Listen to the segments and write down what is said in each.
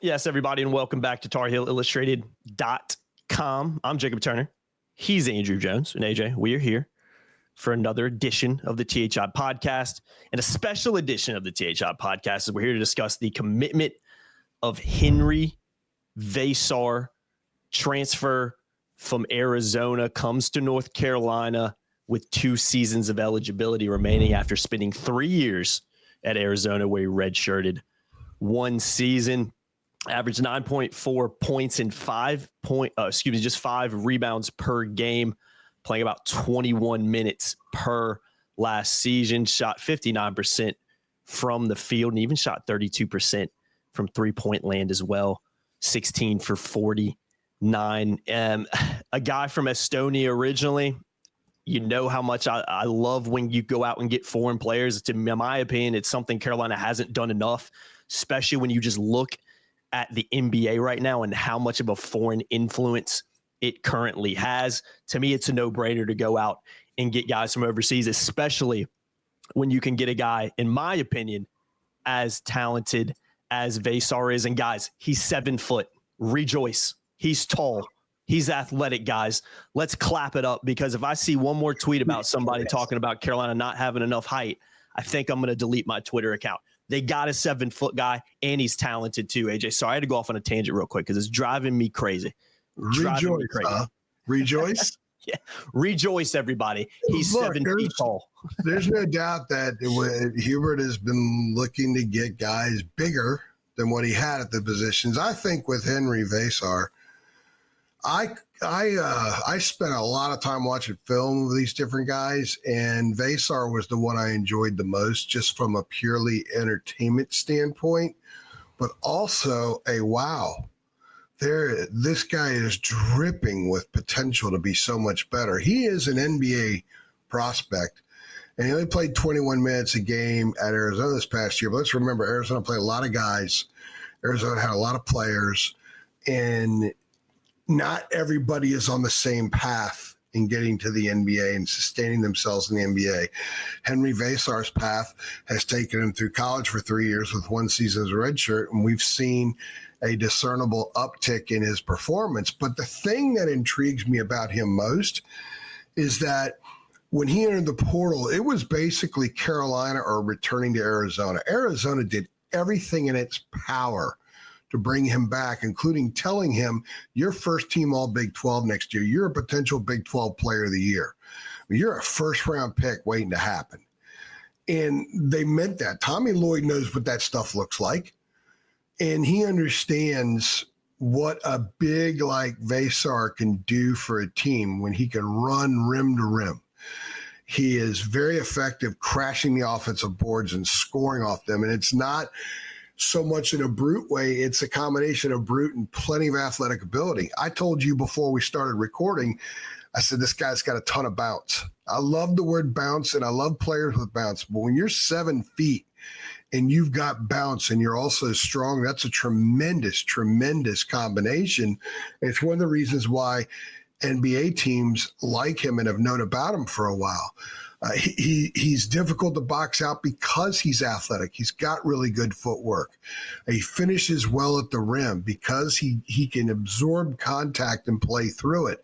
Yes, everybody, and welcome back to TarHeelIllustrated.com. I'm Jacob Turner. He's Andrew Jones. And AJ, we are here for another edition of the THI podcast, and a special edition of the THI podcast. As we're here to discuss the commitment of Henri Veesaar, transfer from Arizona, comes to North Carolina with 2 seasons of eligibility remaining after spending 3 years at Arizona, where he redshirted 1 season. Averaged 9.4 points and 5 rebounds per game, playing about 21 minutes per last season. Shot 59% from the field and even shot 32% from three-point land as well. 16 for 49. A guy from Estonia originally. You know how much I love when you go out and get foreign players. In my opinion, it's something Carolina hasn't done enough, especially when you just look at the NBA right now and how much of a foreign influence it currently has. To me, it's a no-brainer to go out and get guys from overseas, especially when you can get a guy, in my opinion, as talented as Veesaar is. And guys, he's 7 foot. Rejoice. He's tall. He's athletic, guys. Let's clap it up, because if I see one more tweet about somebody talking about Carolina not having enough height, I think I'm going to delete my Twitter account. They got a 7 foot guy, and he's talented too, AJ. So I had to go off on a tangent real quick because it's driving me crazy. Rejoice. Yeah. Rejoice, everybody. He's 7 feet tall. There's no doubt that Hubert has been looking to get guys bigger than what he had at the positions. I think with Henri Veesaar, I spent a lot of time watching film of these different guys, and Veesaar was the one I enjoyed the most, just from a purely entertainment standpoint, but also this guy is dripping with potential to be so much better. He is an NBA prospect, and he only played 21 minutes a game at Arizona this past year. But let's remember, Arizona played a lot of guys. Arizona had a lot of players, and not everybody is on the same path in getting to the NBA and sustaining themselves in the NBA. Henri Veesaar's path has taken him through college for 3 years with 1 season as a redshirt, and we've seen a discernible uptick in his performance. But the thing that intrigues me about him most is that when he entered the portal, it was basically Carolina or returning to Arizona. Arizona did everything in its power to bring him back, including telling him, you're first team all Big 12 next year. You're a potential Big 12 player of the year. You're a first-round pick waiting to happen. And they meant that. Tommy Lloyd knows what that stuff looks like. And he understands what a big like Veesaar can do for a team when he can run rim to rim. He is very effective crashing the offensive boards and scoring off them. And it's not so much in a brute way. It's a combination of brute and plenty of athletic ability. I told you before we started recording, I said, this guy's got a ton of bounce. I love the word bounce, and I love players with bounce. But when you're 7 feet and you've got bounce and you're also strong, that's a tremendous, tremendous combination. And it's one of the reasons why NBA teams like him and have known about him for a while. He's difficult to box out because he's athletic. He's got really good footwork. He finishes well at the rim because he can absorb contact and play through it.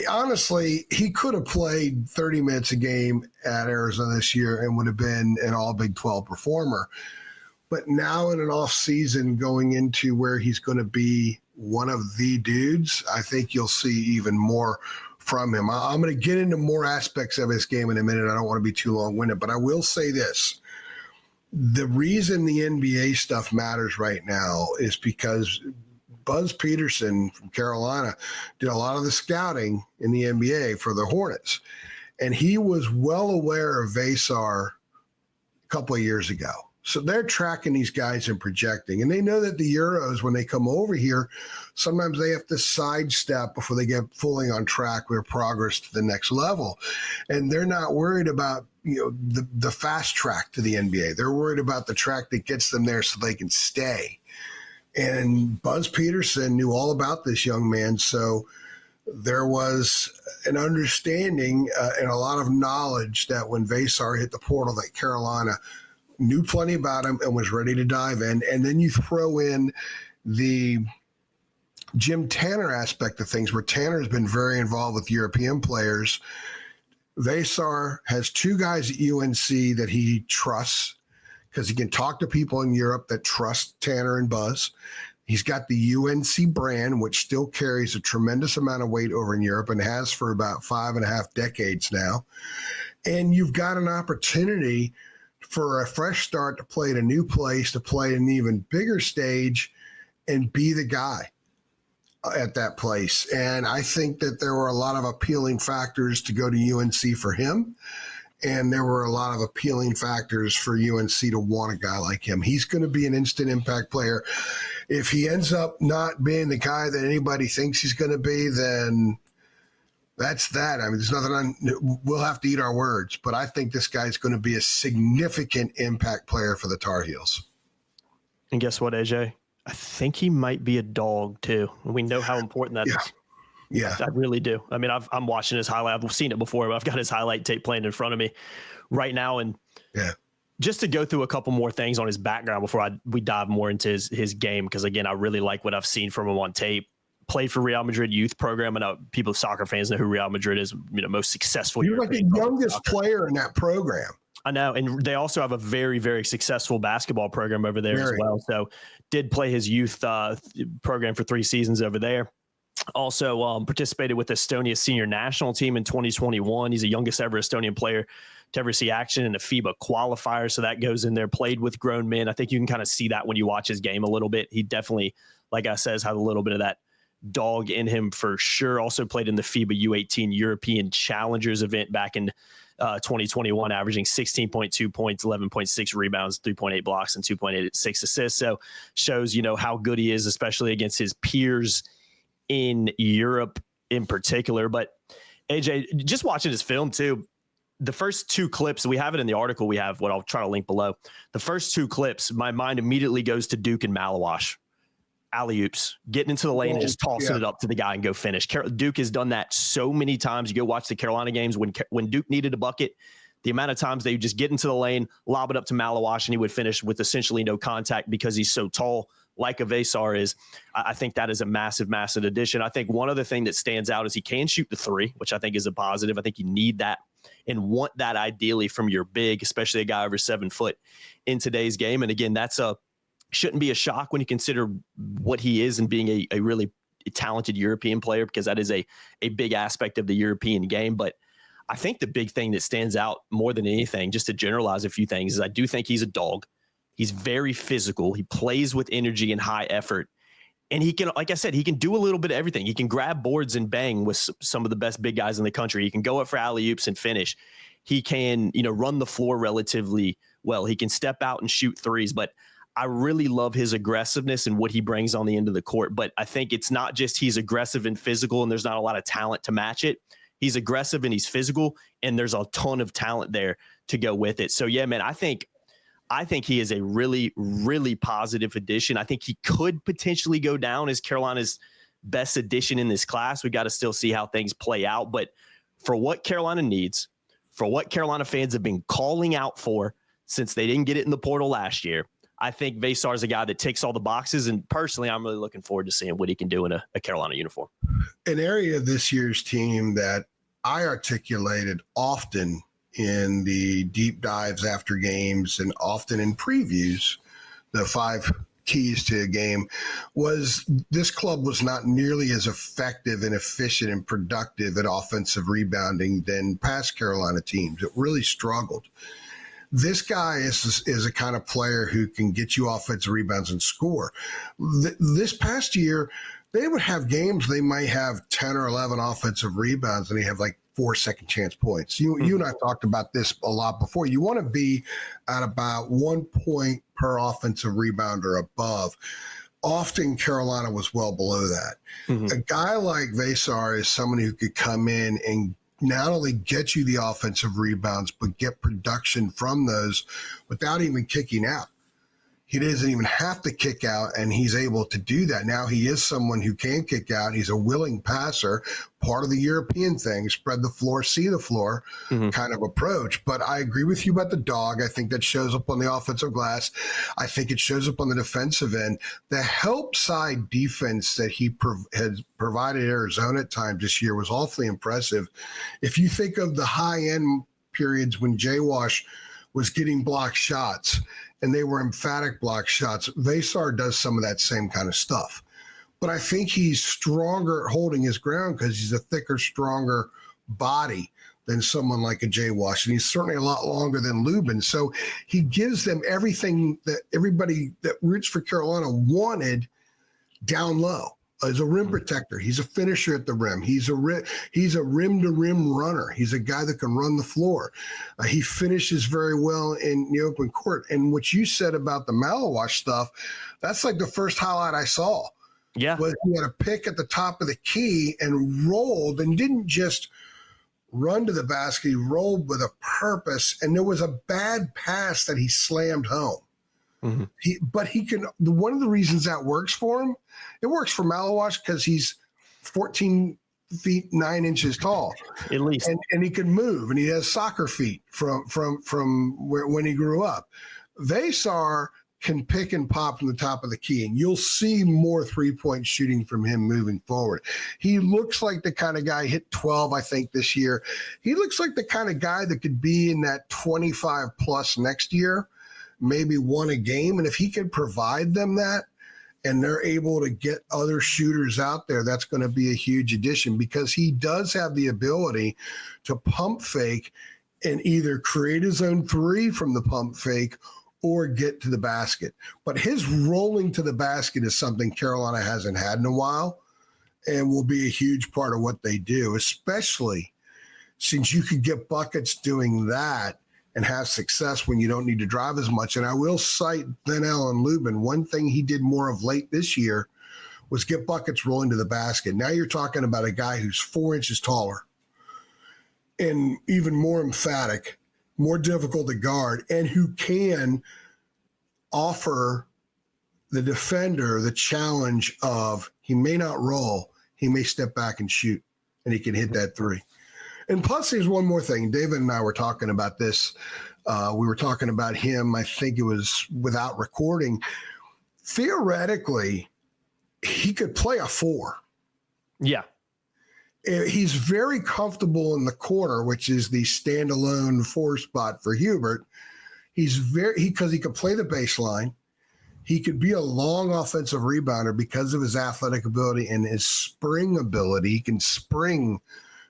Honestly, he could have played 30 minutes a game at Arizona this year and would have been an all Big 12 performer. But now in an off season going into where he's going to be one of the dudes, I think you'll see even more from him. I'm going to get into more aspects of his game in a minute. I don't want to be too long-winded, but I will say this. The reason the NBA stuff matters right now is because Buzz Peterson from Carolina did a lot of the scouting in the NBA for the Hornets, and he was well aware of Veesaar a couple of years ago. So they're tracking these guys and projecting. And they know that the Euros, when they come over here, sometimes they have to sidestep before they get fully on track with progress to the next level. And they're not worried about, the fast track to the NBA. They're worried about the track that gets them there so they can stay. And Buzz Peterson knew all about this young man. So there was an understanding and a lot of knowledge that when Veesaar hit the portal that Carolina knew plenty about him and was ready to dive in. And then you throw in the Jim Tanner aspect of things, where Tanner has been very involved with European players. Veesaar has two guys at UNC that he trusts because he can talk to people in Europe that trust Tanner and Buzz. He's got the UNC brand, which still carries a tremendous amount of weight over in Europe and has for about 5.5 decades now. And you've got an opportunity for a fresh start to play at a new place, to play at an even bigger stage and be the guy at that place. And I think that there were a lot of appealing factors to go to UNC for him. And there were a lot of appealing factors for UNC to want a guy like him. He's going to be an instant impact player. If he ends up not being the guy that anybody thinks he's going to be, then that's that. I mean, there's nothing we'll have to eat our words, but I think this guy's going to be a significant impact player for the Tar Heels. And guess what, AJ? I think he might be a dog too. We know how important that is. Yeah, I really do. I mean, I'm watching his highlight. I've seen it before, but I've got his highlight tape playing in front of me right now. And just to go through a couple more things on his background before we dive more into his game, because again, I really like what I've seen from him on tape. Played for Real Madrid youth program. I know people, soccer fans, know who Real Madrid is. Most successful. You're like the youngest player in that program. I know, and they also have a very, very successful basketball program over there as well. So, did play his youth program for 3 seasons over there. Also participated with Estonia's senior national team in 2021. He's the youngest ever Estonian player to ever see action in a FIBA qualifier. So that goes in there. Played with grown men. I think you can kind of see that when you watch his game a little bit. He definitely, like I says, had a little bit of that dog in him for sure. Also played in the FIBA U18 European Challengers event back in 2021, averaging 16.2 points, 11.6 rebounds, 3.8 blocks, and 2.86 assists. So shows, how good he is, especially against his peers in Europe in particular. But AJ, just watching his film too, the first 2 clips, we have it in the article, we have what I'll try to link below. The first 2 clips, my mind immediately goes to Duke and Malawash. Alley-oops, getting into the lane and just tossing it up to the guy and go finish. Duke has done that so many times. You go watch the Carolina games when Duke needed a bucket, the amount of times they would just get into the lane, lob it up to Malawash, and he would finish with essentially no contact because he's so tall, like a Veesaar is. I think that is a massive, massive addition. I think one other thing that stands out is he can shoot the 3, which I think is a positive. I think you need that and want that ideally from your big, especially a guy over 7 foot in today's game. And again, shouldn't be a shock when you consider what he is and being a really talented European player, because that is a big aspect of the European game. But I think the big thing that stands out more than anything, just to generalize a few things, is I do think he's a dog. He's very physical. He plays with energy and high effort. And he can, like I said, he can do a little bit of everything. He can grab boards and bang with some of the best big guys in the country. He can go up for alley-oops and finish. He can, run the floor relatively well. He can step out and shoot threes. But I really love his aggressiveness and what he brings on the end of the court. But I think it's not just he's aggressive and physical and there's not a lot of talent to match it. He's aggressive and he's physical, and there's a ton of talent there to go with it. So, yeah, man, I think he is a really, really positive addition. I think he could potentially go down as Carolina's best addition in this class. We got to still see how things play out. But for what Carolina needs, for what Carolina fans have been calling out for since they didn't get it in the portal last year, I think Veesaar is a guy that ticks all the boxes. And personally, I'm really looking forward to seeing what he can do in a Carolina uniform. An area of this year's team that I articulated often in the deep dives after games and often in previews, the 5 keys to a game, was this club was not nearly as effective and efficient and productive at offensive rebounding than past Carolina teams. It really struggled. This guy is a kind of player who can get you offensive rebounds and score. This past year, they would have games, they might have 10 or 11 offensive rebounds, and they have like 4 second chance points. You and I talked about this a lot before. You want to be at about 1 point per offensive rebound or above. Often Carolina was well below that. Mm-hmm. A guy like Veesaar is someone who could come in and not only get you the offensive rebounds, but get production from those without even kicking out. he doesn't even have to kick out, and he's able to do that. Now he is someone who can kick out. He's a willing passer, part of the European thing, spread the floor, see the floor kind of approach. But I agree with you about the dog. I think that shows up on the offensive glass. I think it shows up on the defensive end. The help side defense that he has provided Arizona at times this year was awfully impressive. If you think of the high-end periods when Jay Wash was getting block shots, and they were emphatic block shots, Veesaar does some of that same kind of stuff. But I think he's stronger at holding his ground because he's a thicker, stronger body than someone like a Jay Wash. And he's certainly a lot longer than Lubin. So he gives them everything that everybody that roots for Carolina wanted down low. As a rim protector, he's a finisher at the rim. He's a rim-to-rim runner. He's a guy that can run the floor. He finishes very well in the open court. And what you said about the Malawash stuff, that's like the first highlight I saw. Yeah, was he had a pick at the top of the key and rolled, and didn't just run to the basket. He rolled with a purpose, and there was a bad pass that he slammed home. But he can. One of the reasons that works for him, it works for Malawash because he's 14 feet 9 inches tall, at least, and he can move, and he has soccer feet from when he grew up. Veesaar can pick and pop from the top of the key, and you'll see more 3-point shooting from him moving forward. He looks like the kind of guy, hit 12, I think, this year. He looks like the kind of guy that could be in that 25 plus next year. Maybe won a game. And if he can provide them that and they're able to get other shooters out there, that's going to be a huge addition because he does have the ability to pump fake and either create his own three from the pump fake or get to the basket. But his rolling to the basket is something Carolina hasn't had in a while and will be a huge part of what they do, especially since you could get buckets doing that and have success when you don't need to drive as much. And I will cite Venell and Lubin. One thing he did more of late this year was get buckets rolling to the basket. Now you're talking about a guy who's 4 inches taller and even more emphatic, more difficult to guard, and who can offer the defender the challenge of he may not roll, he may step back and shoot, and he can hit that three. And plus, there's one more thing. David and I were talking about this. We were talking about him, I think it was without recording. Theoretically, he could play a 4. Yeah. He's very comfortable in the corner, which is the standalone 4 spot for Hubert. Because he could play the baseline. He could be a long offensive rebounder because of his athletic ability and his spring ability. He can spring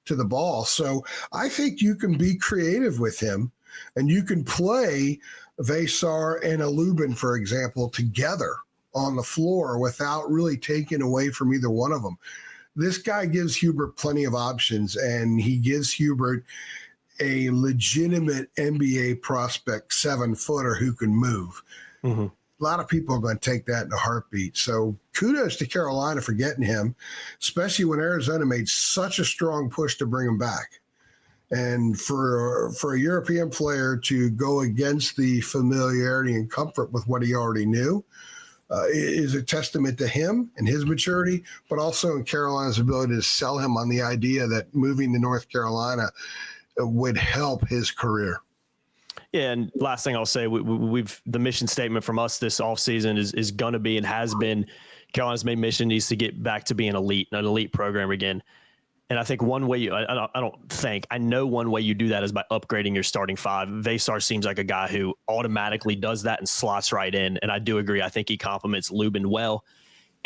to the ball. So I think you can be creative with him, and you can play Veesaar and a Lubin, for example, together on the floor without really taking away from either one of them. This guy gives Hubert plenty of options, and he gives Hubert a legitimate NBA prospect 7-footer who can move. A lot of people are going to take that in a heartbeat. So kudos to Carolina for getting him, especially when Arizona made such a strong push to bring him back. And for a European player to go against the familiarity and comfort with what he already knew is a testament to him and his maturity, but also in Carolina's ability to sell him on the idea that moving to North Carolina would help his career. Yeah, and last thing I'll say, we've the mission statement from us this offseason is going to be and has been Carolina's main mission needs to get back to being an elite program again. And I think one way I know one way you do that is by upgrading your starting 5. Veesaar seems like a guy who automatically does that and slots right in. And I do agree. I think he complements Lubin well.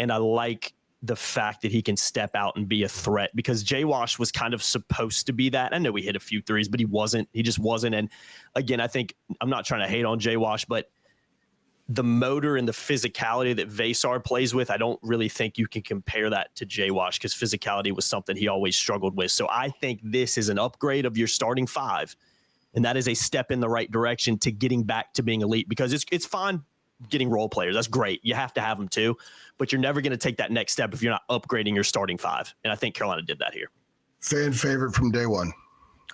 And I like the fact that he can step out and be a threat because Jay Wash was kind of supposed to be that. I know he hit a few threes, but he just wasn't. And again, I think I'm not trying to hate on Jay Wash, but the motor and the physicality that Veesaar plays with, I don't really think you can compare that to Jay Wash because physicality was something he always struggled with. So I think this is an upgrade of your starting 5. And that is a step in the right direction to getting back to being elite because it's fine getting role players. That's great. You have to have them too, but you're never going to take that next step if you're not upgrading your starting 5. And I think Carolina did that here. Fan favorite from day one.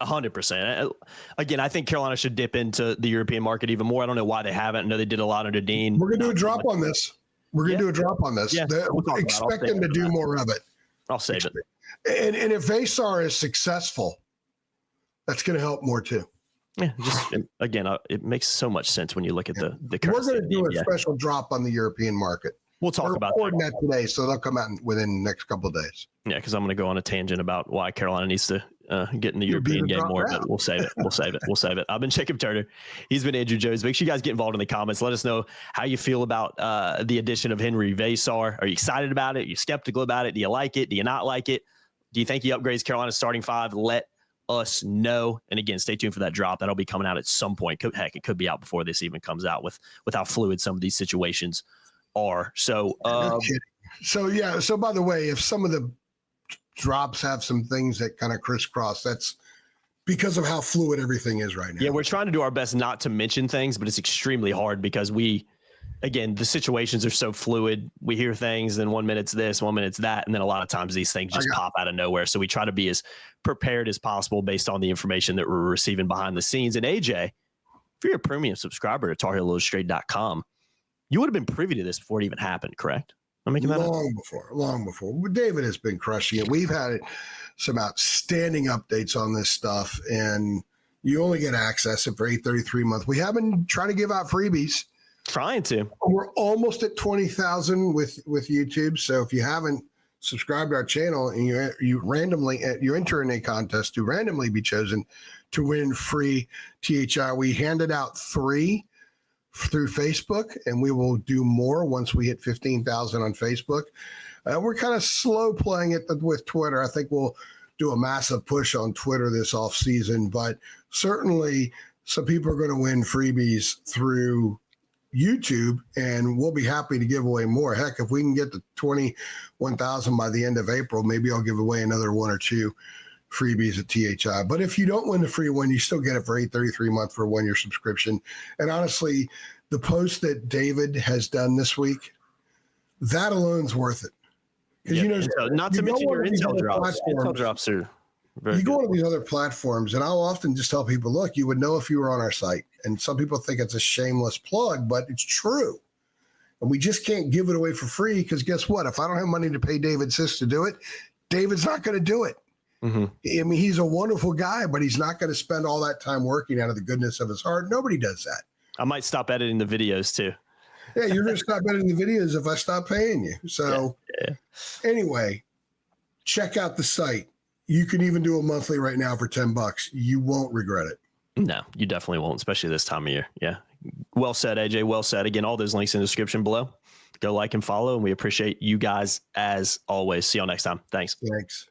100%. Again, I think Carolina should dip into the European market even more. I don't know why they haven't. I know they did a lot under Dean. We're going to do a drop on this. We're going to do a drop on this. Yeah, we'll expect them to do more of it. I'll save it. And if Veesaar is successful, that's going to help more too. Yeah, just again, it makes so much sense when you look at the We're going to do a special drop on the European market. We'll talk about that today, so they'll come out within the next couple of days. Yeah, because I'm going to go on a tangent about why Carolina needs to get in the European game more, but we'll save it. We'll save it. I've been Jacob Turner. He's been Andrew Jones. Make sure you guys get involved in the comments. Let us know how you feel about the addition of Henri Veesaar. Are you excited about it? Are you skeptical about it? Do you like it? Do you not like it? Do you think he upgrades Carolina's starting five? Let us know. And again, stay tuned for that drop. That'll be coming out at some point. Heck, it could be out before this even comes out with how fluid some of these situations are. So, so by the way, if some of the drops have some things that kind of crisscross, that's because of how fluid everything is right now. Yeah, we're trying to do our best not to mention things, but it's extremely hard because again, the situations are so fluid. We hear things, then 1 minute's this, 1 minute's that, and then a lot of times these things just pop out of nowhere. So we try to be as prepared as possible based on the information that we're receiving behind the scenes. And AJ, if you're a premium subscriber to TarHeelIllustrated.com, you would have been privy to this before it even happened, correct? I'm making that long before. David has been crushing it. We've had some outstanding updates on this stuff, and you only get access for $8.33 a month. We have been trying to give out freebies. Trying to. We're almost at 20,000 with YouTube. So if you haven't subscribed to our channel and you enter in a contest to randomly be chosen to win free THI, we handed out 3 through Facebook, and we will do more once we hit 15,000 on Facebook. We're kind of slow playing it with Twitter. I think we'll do a massive push on Twitter this off season, but certainly some people are going to win freebies through YouTube, and we'll be happy to give away more. Heck, if we can get to 21,000 by the end of April, maybe I'll give away another 1 or 2 freebies at THI. But if you don't win the free one, you still get it for $8.33 a month for a 1-year subscription. And honestly, the post that David has done this week, that alone's worth it. Because not to mention your Intel drops. Intel drops are very you go to these other platforms, and I'll often just tell people, look, you would know if you were on our site. And some people think it's a shameless plug, but it's true. And we just can't give it away for free because guess what? If I don't have money to pay David Sis to do it, David's not going to do it. Mm-hmm. I mean, he's a wonderful guy, but he's not going to spend all that time working out of the goodness of his heart. Nobody does that. I might stop editing the videos too. Yeah, you're going to stop editing the videos if I stop paying you. So Anyway, check out the site. You can even do a monthly right now for $10. You won't regret it. No, you definitely won't, especially this time of year. Yeah. Well said, AJ. Well said. Again, all those links in the description below. Go like and follow, and we appreciate you guys as always. See y'all next time. Thanks. Thanks.